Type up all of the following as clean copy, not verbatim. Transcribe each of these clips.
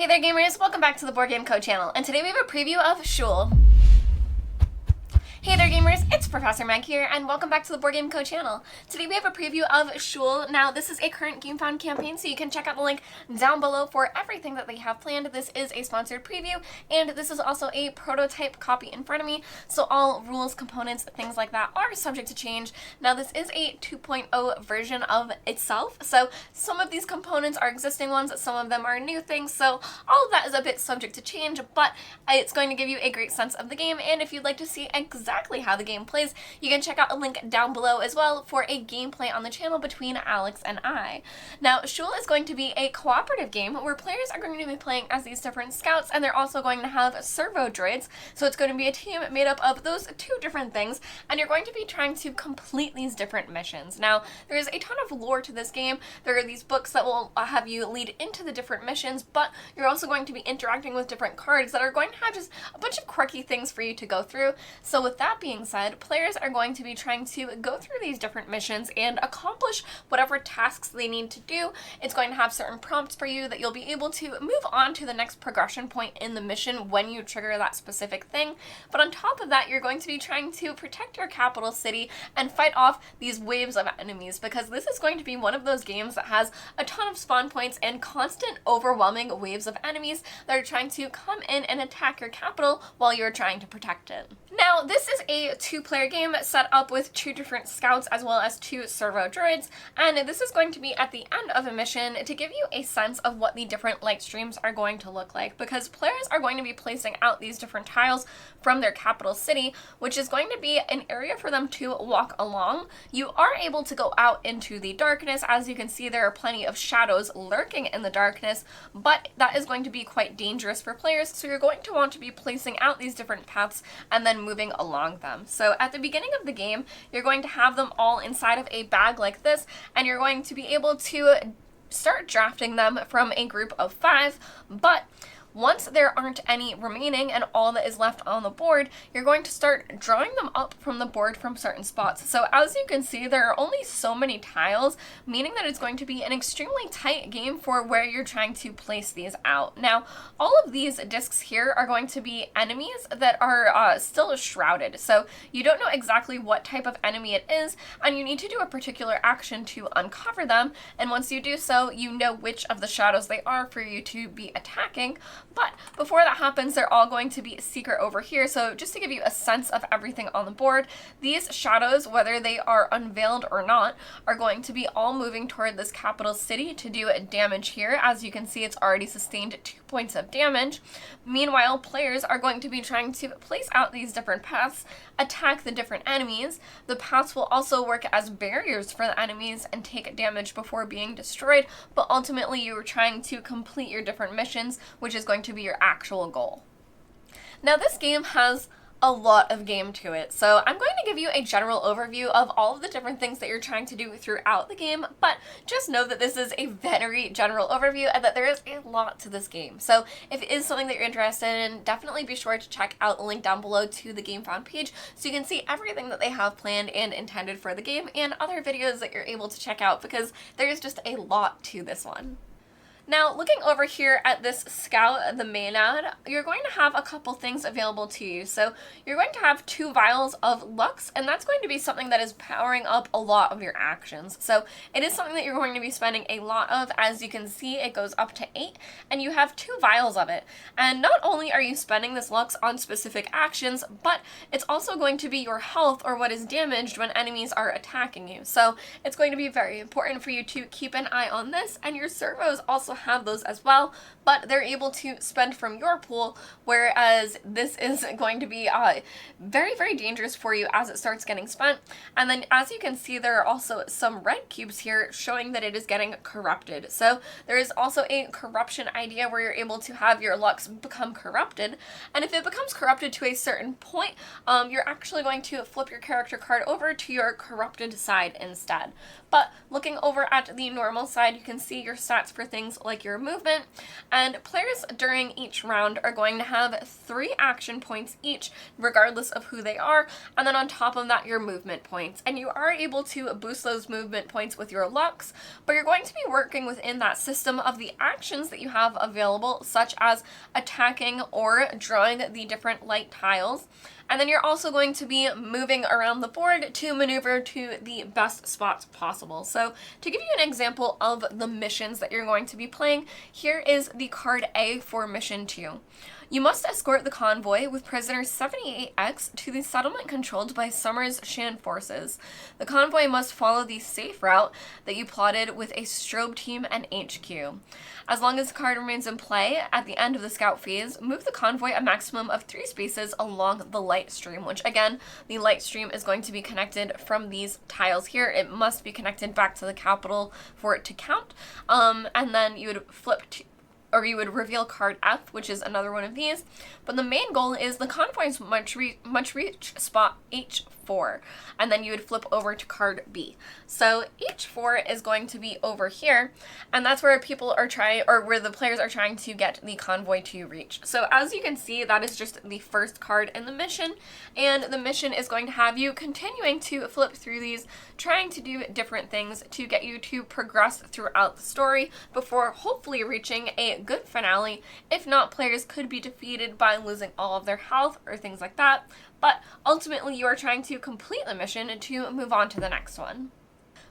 Hey there gamers, welcome back to the Board Game Co channel, and today we have a preview of Sheol. Hey there gamers, it's Professor Meg here, and welcome back to the Board Game Co channel. Today we have a preview of Sheol. Now this is a current GameFound campaign, so you can check out the link down below for everything that they have planned. This is a sponsored preview, and this is also a prototype copy in front of me, so all rules, components, things like that are subject to change. Now this is a 2.0 version of itself, so some of these components are existing ones, some of them are new things, so all of that is a bit subject to change, but it's going to give you a great sense of the game, and if you'd like to see exactly how the game plays, you can check out a link down below as well for a gameplay on the channel between Alex and I. Now, Sheol is going to be a cooperative game where players are going to be playing as these different scouts, and they're also going to have servo droids, so it's going to be a team made up of those two different things, and you're going to be trying to complete these different missions. Now, there's a ton of lore to this game. There are these books that will have you lead into the different missions, but you're also going to be interacting with different cards that are going to have just a bunch of quirky things for you to go through. So with that being said, players are going to be trying to go through these different missions and accomplish whatever tasks they need to do. It's going to have certain prompts for you that you'll be able to move on to the next progression point in the mission when you trigger that specific thing. But on top of that, you're going to be trying to protect your capital city and fight off these waves of enemies, because this is going to be one of those games that has a ton of spawn points and constant overwhelming waves of enemies that are trying to come in and attack your capital while you're trying to protect it. Now, this is a two-player game set up with two different scouts as well as two servo droids, and this is going to be at the end of a mission to give you a sense of what the different light streams are going to look like, because players are going to be placing out these different tiles from their capital city, which is going to be an area for them to walk along. You are able to go out into the darkness. As you can see, there are plenty of shadows lurking in the darkness, but that is going to be quite dangerous for players, so you're going to want to be placing out these different paths and then moving along them. So at the beginning of the game, you're going to have them all inside of a bag like this, and you're going to be able to start drafting them from a group of 5, but once there aren't any remaining and all that is left on the board, you're going to start drawing them up from the board from certain spots. So as you can see, there are only so many tiles, meaning that it's going to be an extremely tight game for where you're trying to place these out. Now, all of these discs here are going to be enemies that are still shrouded. So you don't know exactly what type of enemy it is, and you need to do a particular action to uncover them. And once you do so, you know which of the shadows they are for you to be attacking. But before that happens, they're all going to be secret over here. So just to give you a sense of everything on the board, these shadows, whether they are unveiled or not, are going to be all moving toward this capital city to do damage here. As you can see, it's already sustained 2 points of damage. Meanwhile, players are going to be trying to place out these different paths, attack the different enemies. The paths will also work as barriers for the enemies and take damage before being destroyed, but ultimately you are trying to complete your different missions, which is going to be your actual goal. Now, this game has a lot of game to it, so I'm going to give you a general overview of all of the different things that you're trying to do throughout the game, but just know that this is a very general overview and that there is a lot to this game. So if it is something that you're interested in, definitely be sure to check out the link down below to the GameFound page so you can see everything that they have planned and intended for the game and other videos that you're able to check out, because there is just a lot to this one. Now, looking over here at this scout, the Maynard, you're going to have a couple things available to you. So you're going to have 2 vials of Lux, and that's going to be something that is powering up a lot of your actions. So it is something that you're going to be spending a lot of. As you can see, it goes up to 8, and you have 2 vials of it. And not only are you spending this Lux on specific actions, but it's also going to be your health or what is damaged when enemies are attacking you. So it's going to be very important for you to keep an eye on this, and your servos also have those as well, but they're able to spend from your pool, whereas this is going to be very dangerous for you as it starts getting spent. And then as you can see, there are also some red cubes here showing that it is getting corrupted. So there is also a corruption idea where you're able to have your Lux become corrupted, and if it becomes corrupted to a certain point, you're actually going to flip your character card over to your corrupted side instead. But looking over at the normal side, you can see your stats for things like like your movement. And players during each round are going to have 3 action points each, regardless of who they are, and then on top of that, your movement points. And you are able to boost those movement points with your lucks, but you're going to be working within that system of the actions that you have available, such as attacking or drawing the different light tiles. And then you're also going to be moving around the board to maneuver to the best spots possible. So to give you an example of the missions that you're going to be playing, here is the card A for mission 2. You must escort the convoy with prisoner 78X to the settlement controlled by Summer's Shan forces. The convoy must follow the safe route that you plotted with a strobe team and HQ. As long as the card remains in play at the end of the scout phase, move the convoy a maximum of 3 spaces along the light stream, which again, the light stream is going to be connected from these tiles here. It must be connected back to the capital for it to count. And then you would you would reveal card F, which is another one of these. But the main goal is the convoy's much reach spot H4, and then you would flip over to card B. So H4 is going to be over here, and that's where where the players are trying to get the convoy to reach. So as you can see, that is just the first card in the mission, and the mission is going to have you continuing to flip through these, trying to do different things to get you to progress throughout the story before hopefully reaching a good finale. If not, players could be defeated by losing all of their health or things like that, but ultimately you are trying to complete the mission to move on to the next one.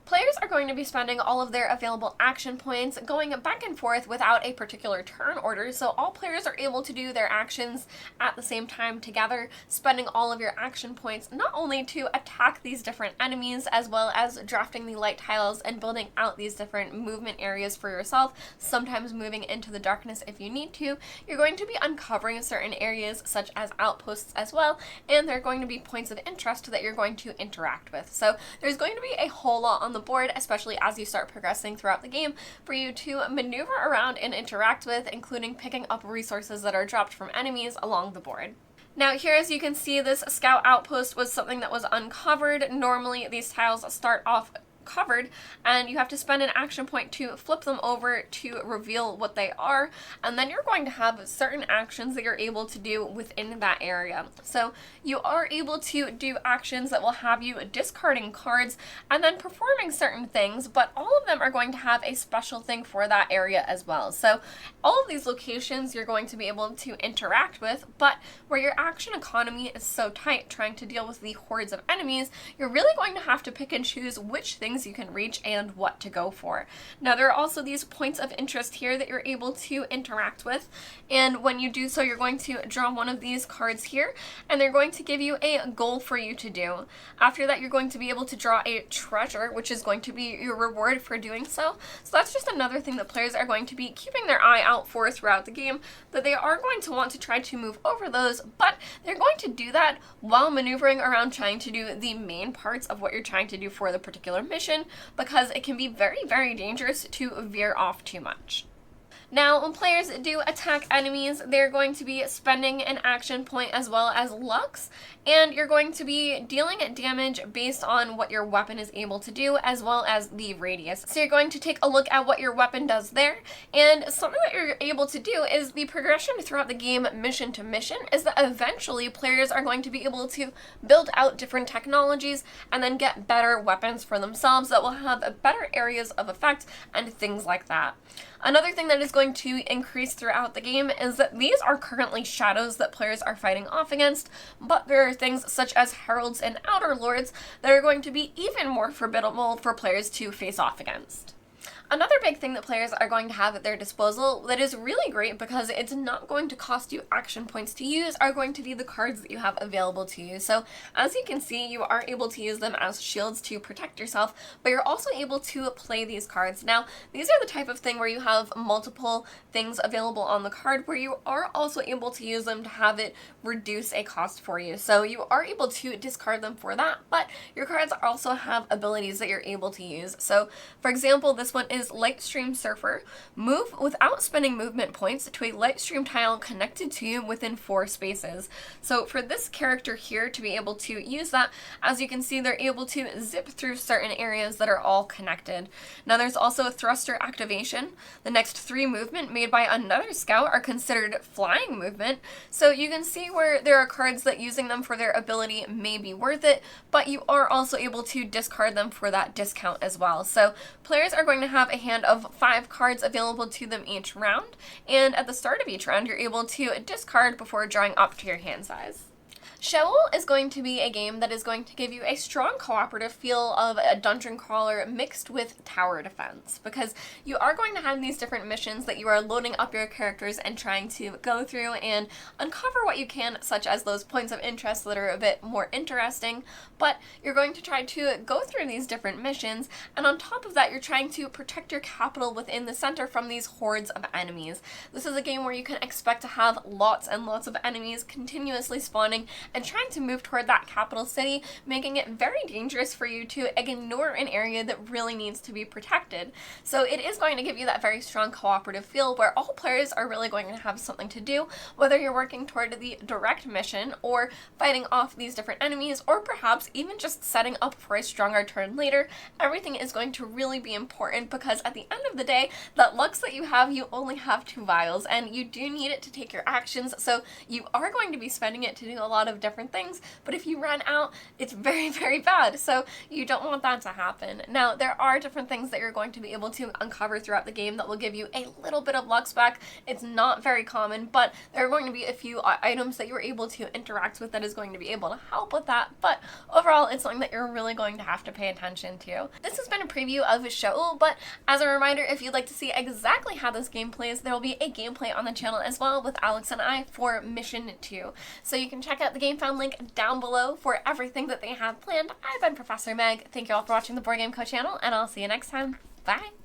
Players are going to be spending all of their available action points going back and forth without a particular turn order, so all players are able to do their actions at the same time together, spending all of your action points not only to attack these different enemies, as well as drafting the light tiles and building out these different movement areas for yourself, sometimes moving into the darkness if you need to. You're going to be uncovering certain areas such as outposts as well, and there are going to be points of interest that you're going to interact with. So there's going to be a whole lot on the board, especially as you start progressing throughout the game, for you to maneuver around and interact with, including picking up resources that are dropped from enemies along the board. Now here, as you can see, this scout outpost was something that was uncovered. Normally these tiles start off covered, and you have to spend an action point to flip them over to reveal what they are, and then you're going to have certain actions that you're able to do within that area. So you are able to do actions that will have you discarding cards and then performing certain things, but all of them are going to have a special thing for that area as well. So all of these locations you're going to be able to interact with, but where your action economy is so tight trying to deal with the hordes of enemies, you're really going to have to pick and choose which things you can reach and what to go for. Now there are also these points of interest here that you're able to interact with, and when you do so, you're going to draw one of these cards here, and they're going to give you a goal for you to do. After that, you're going to be able to draw a treasure, which is going to be your reward for doing so. So that's just another thing that players are going to be keeping their eye out for throughout the game, that they are going to want to try to move over those, but they're going to do that while maneuvering around trying to do the main parts of what you're trying to do for the particular mission, because it can be very, very dangerous to veer off too much. Now, when players do attack enemies, they're going to be spending an action point as well as lucks, and you're going to be dealing damage based on what your weapon is able to do, as well as the radius. So you're going to take a look at what your weapon does there, and something that you're able to do is the progression throughout the game, mission to mission, is that eventually players are going to be able to build out different technologies and then get better weapons for themselves that will have better areas of effect and things like that. Another thing that is going to increase throughout the game is that these are currently shadows that players are fighting off against, but there are things such as heralds and outer lords that are going to be even more formidable for players to face off against. Another big thing that players are going to have at their disposal that is really great because it's not going to cost you action points to use are going to be the cards that you have available to you. So as you can see, you are able to use them as shields to protect yourself, but you're also able to play these cards. Now, these are the type of thing where you have multiple things available on the card where you are also able to use them to have it reduce a cost for you. So you are able to discard them for that, but your cards also have abilities that you're able to use. So for example, this one is is Lightstream Surfer. Move without spending movement points to a Lightstream tile connected to you within 4 spaces. So for this character here to be able to use that, as you can see, they're able to zip through certain areas that are all connected. Now there's also a thruster activation. The next 3 movement made by another scout are considered flying movement. So you can see where there are cards that using them for their ability may be worth it, but you are also able to discard them for that discount as well. So players are going to have a hand of 5 cards available to them each round, and at the start of each round you're able to discard before drawing up to your hand size. Sheol is going to be a game that is going to give you a strong cooperative feel of a dungeon crawler mixed with tower defense, because you are going to have these different missions that you are loading up your characters and trying to go through and uncover what you can, such as those points of interest that are a bit more interesting, but you're going to try to go through these different missions, and on top of that you're trying to protect your capital within the center from these hordes of enemies. This is a game where you can expect to have lots and lots of enemies continuously spawning and trying to move toward that capital city, making it very dangerous for you to ignore an area that really needs to be protected. So it is going to give you that very strong cooperative feel where all players are really going to have something to do, whether you're working toward the direct mission or fighting off these different enemies, or perhaps even just setting up for a stronger turn later. Everything is going to really be important, because at the end of the day, that lux that you have, you only have 2 vials, and you do need it to take your actions, so you are going to be spending it to do a lot of different things, but if you run out, it's very, very bad, so you don't want that to happen. Now, there are different things that you're going to be able to uncover throughout the game that will give you a little bit of lux back. It's not very common, but there are going to be a few items that you're able to interact with that is going to be able to help with that, but overall, it's something that you're really going to have to pay attention to. This has been a preview of Sheol, but as a reminder, if you'd like to see exactly how this game plays, there will be a gameplay on the channel as well with Alex and I for Mission 2. So you can check out the game found link down below for everything that they have planned. I've been Professor Meg. Thank you all for watching the Board Game Co channel, and I'll see you next time. Bye!